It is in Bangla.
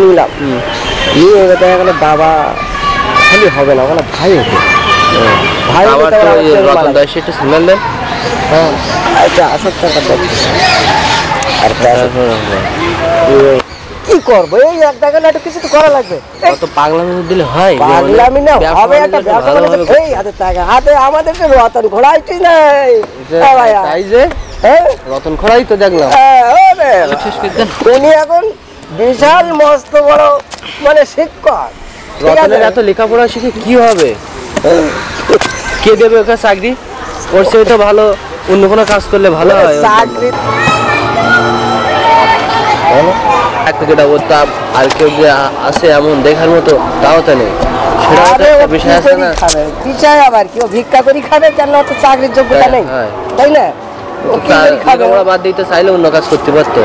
নিলাম নিয়ে দেখা গেলো বাবা খালি হবে না, ওখানে ভাই হতো ভাই একটু সিগন্যাল দেন। হ্যাঁ আচ্ছা আসার টাকা কি করবো, এই এক টাকা না কিছু তো করা লাগবে। কত পাগলামি দিলে হয়, পাগলামি না হবে একটা ব্যবসা বাণিজ্য। এই হাতে টাকা হাতে আমাদের তো রতন ঘোড়াইটি নাই তাই যে রতন খোড়াই তো দেখলাম উনি এখন বিশাল মস্ত বড় মানে শিক্ষক। রতনের এত লেখাপড়া শিখে কি হবে, কে দেবে ওকে চাকরি? ওর সে তো ভালো অন্য কোনো কাজ করলে ভালো হয়। চাকরি আর কেউ যে আছে এমন দেখার মতো তাও তো নেই, সেটা বিষয় আছে না। বিষয় আবার কেউ ভিক্ষা করি খাবে, কেন তো চাকরির যোগ্যতা নেই, তাই না? বাদ দিতে চাইলে অন্য কাজ করতে পারতো।